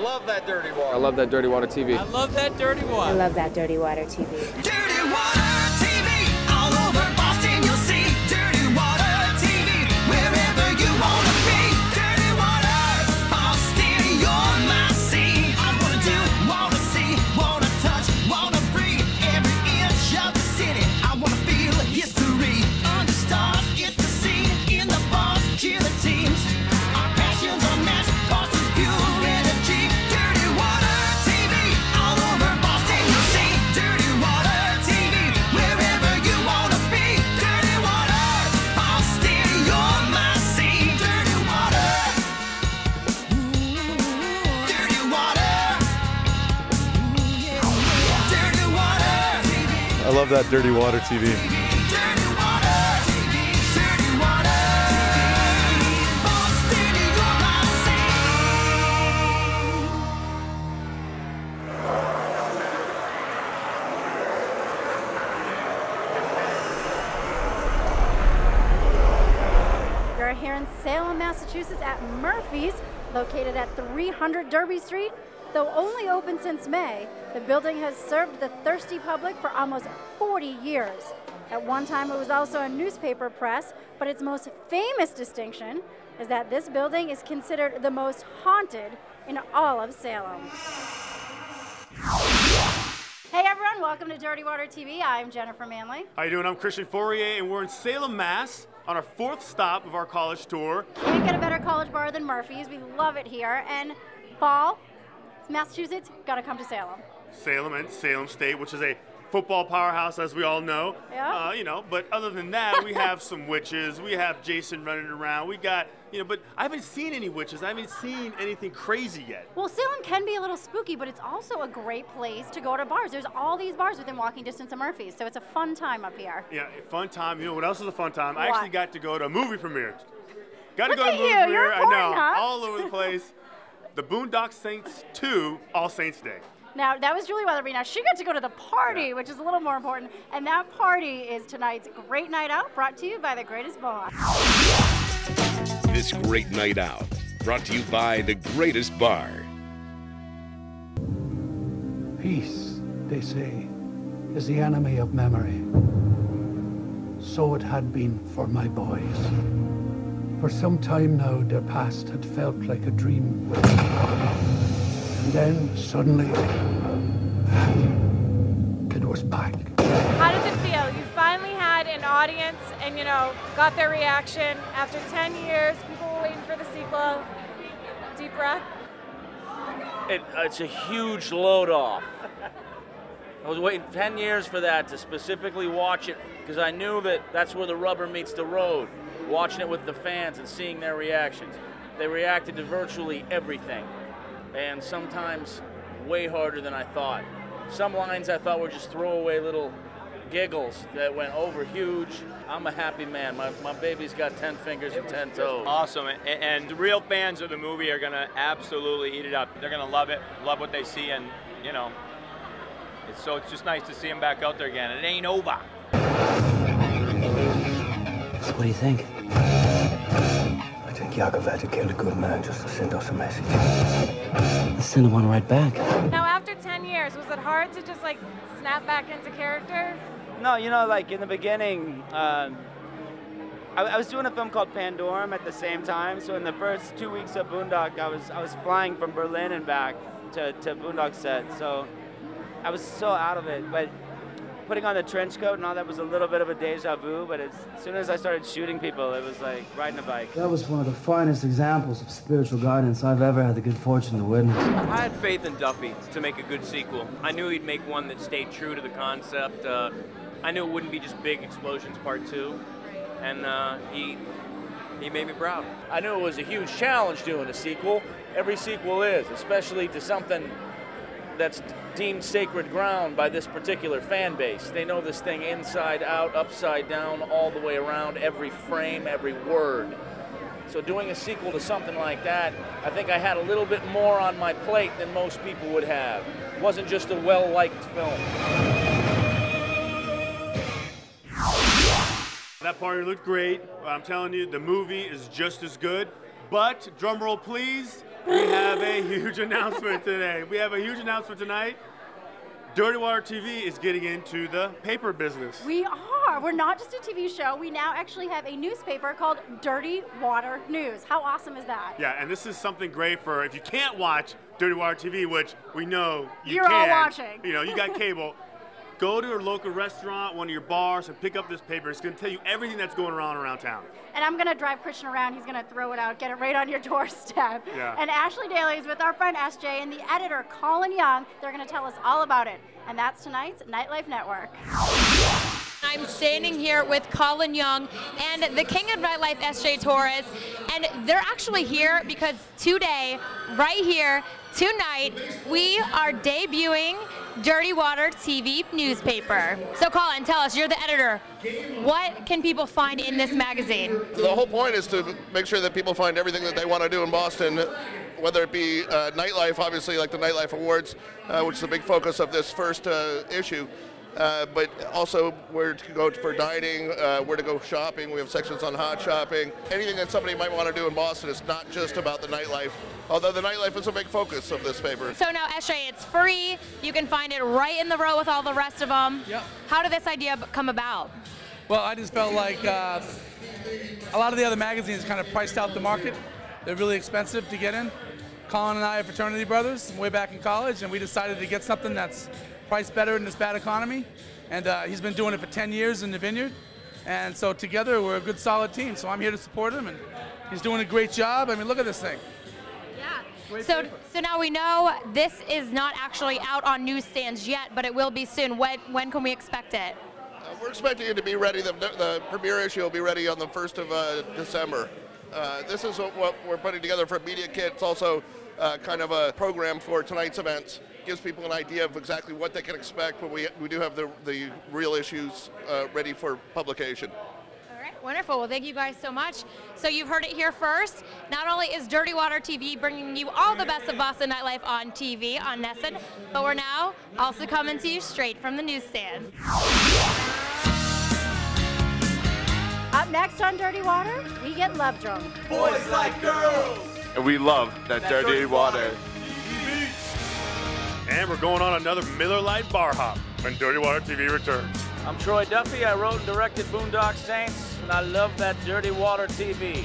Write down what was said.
love that dirty water. I love that dirty water TV. I love that dirty water. I love that dirty water TV. Dirty water TV, all over Boston you'll see. Dirty water TV, wherever you wanna be. Dirty water, Boston, you're my sea. I wanna do, wanna see, wanna touch, wanna breathe. Every inch of the city, I wanna feel history. Under stars, it's the scene. In the bars, cheer the teams. Our passions are matched, Boston's pure energy. Dirty water TV, all over Boston you'll see. Dirty water TV, wherever you wanna be. Dirty water, Boston, you're my sea. Dirty water, dirty water, dirty water. I love that dirty water TV. Dirty water, dirty water. Boston, you're my sea. We're here in Salem, Massachusetts at Murphy's, located at 300 Derby Street. Though only open since May, the building has served the thirsty public for almost 40 years. At one time, it was also a newspaper press, but its most famous distinction is that this building is considered the most haunted in all of Salem. Hey everyone, welcome to Dirty Water TV. I'm Jennifer Manley. How you doing? I'm Christian Fourier, and we're in Salem, Mass, on our 4th stop of our college tour. Can't get a better college bar than Murphy's. We love it here. And fall, Massachusetts, gotta come to Salem. Salem and Salem State, which is a football powerhouse, as we all know. Yeah. You know, but other than that, we have some witches. We have Jason running around. We got, but I haven't seen any witches. I haven't seen anything crazy yet. Well, Salem can be a little spooky, but it's also a great place to go to bars. There's all these bars within walking distance of Murphy's, so it's a fun time up here. Yeah, fun time. You know what else is a fun time? I What? actually got to go to a movie premiere. Got to Look go to a at movie you. premiere. You're I know, important, huh? all over the place. The Boondock Saints 2, All Saints Day. Now, that was Julie Wetherbee. Now, she got to go to the party, Yeah. which is a little more important, and that party is tonight's Great Night Out, brought to you by The Greatest Bar. This great night out, brought to you by The Greatest Bar. Peace, they say, is the enemy of memory. So it had been for my boys. For some time now, their past had felt like a dream. And then, suddenly, it was back. How does it feel? You finally had an audience and, got their reaction. After 10 years, people were waiting for the sequel. Deep breath. It's a huge load off. I was waiting 10 years for that, to specifically watch it, because I knew that that's where the rubber meets the road. Watching it with the fans and seeing their reactions. They reacted to virtually everything, and sometimes way harder than I thought. Some lines I thought were just throwaway little giggles that went over huge. I'm a happy man. My baby's got 10 fingers and 10 toes. Awesome, and the real fans of the movie are gonna absolutely eat it up. They're gonna love it, love what they see, and it's just nice to see them back out there again. It ain't over. So what do you think? I think Yakoveta killed a good man just to send us a message. Let's send him one right back. Now, after 10 years, was it hard to just, snap back into character? No, in the beginning, I was doing a film called Pandorum at the same time. So in the first 2 weeks of Boondock, I was flying from Berlin and back to Boondock set. So I was so out of it. But putting on the trench coat and all that was a little bit of a deja vu. But as soon as I started shooting people, it was like riding a bike. That was one of the finest examples of spiritual guidance I've ever had the good fortune to witness. I had faith in Duffy to make a good sequel. I knew he'd make one that stayed true to the concept. I knew it wouldn't be just Big Explosions Part 2, and he made me proud. I knew it was a huge challenge doing a sequel. Every sequel is, especially to something that's deemed sacred ground by this particular fan base. They know this thing inside out, upside down, all the way around, every frame, every word. So doing a sequel to something like that, I think I had a little bit more on my plate than most people would have. It wasn't just a well-liked film. That party looked great. I'm telling you, the movie is just as good. But, drum roll please, We have a huge announcement today. We have a huge announcement tonight. Dirty Water TV is getting into the paper business. We are. We're not just a TV show. We now actually have a newspaper called Dirty Water News. How awesome is that? Yeah, and this is something great for if you can't watch Dirty Water TV, which we know You're can. all watching. You know, you got cable. Go to a local restaurant, one of your bars, and pick up this paper. It's going to tell you everything that's going around town. And I'm going to drive Christian around. He's going to throw it out, get it right on your doorstep. Yeah. And Ashley Daley is with our friend SJ and the editor, Colin Young. They're going to tell us all about it. And that's tonight's Nightlife Network. I'm standing here with Colin Young and the king of nightlife, SJ Torres, and they're actually here because today, right here, tonight, we are debuting Dirty Water TV newspaper. So Colin, tell us, you're the editor. What can people find in this magazine? The whole point is to make sure that people find everything that they want to do in Boston, whether it be nightlife, obviously like the Nightlife Awards, which is a big focus of this first issue. But also where to go for dining, where to go shopping. We have sections on hot shopping. Anything that somebody might want to do in Boston is not just about the nightlife, although the nightlife is a big focus of this paper. So now, SJ, it's free. You can find it right in the row with all the rest of them. Yep. How did this idea come about? Well, I just felt like a lot of the other magazines kind of priced out the market. They're really expensive to get in. Colin and I are fraternity brothers way back in college, and we decided to get something that's priced better in this bad economy. And he's been doing it for 10 years in the Vineyard. And so together we're a good solid team. So I'm here to support him, and he's doing a great job. I mean, look at this thing. Yeah. So now we know this is not actually out on newsstands yet, but it will be soon. When can we expect it? We're expecting it to be ready. The premiere issue will be ready on the 1st of December. This is what we're putting together for Media Kit. It's also kind of a program for tonight's events. Gives people an idea of exactly what they can expect, but we do have the real issues ready for publication. All right, wonderful. Well, thank you guys so much. So you've heard it here first. Not only is Dirty Water TV bringing you all the best of Boston nightlife on TV, on NESN, but we're now also coming to you straight from the newsstand. Up next on Dirty Water, we get love drunk. Boys like girls. And we love that dirty water. And we're going on another Miller Lite bar hop when Dirty Water TV returns. I'm Troy Duffy. I wrote and directed Boondock Saints, and I love that Dirty Water TV.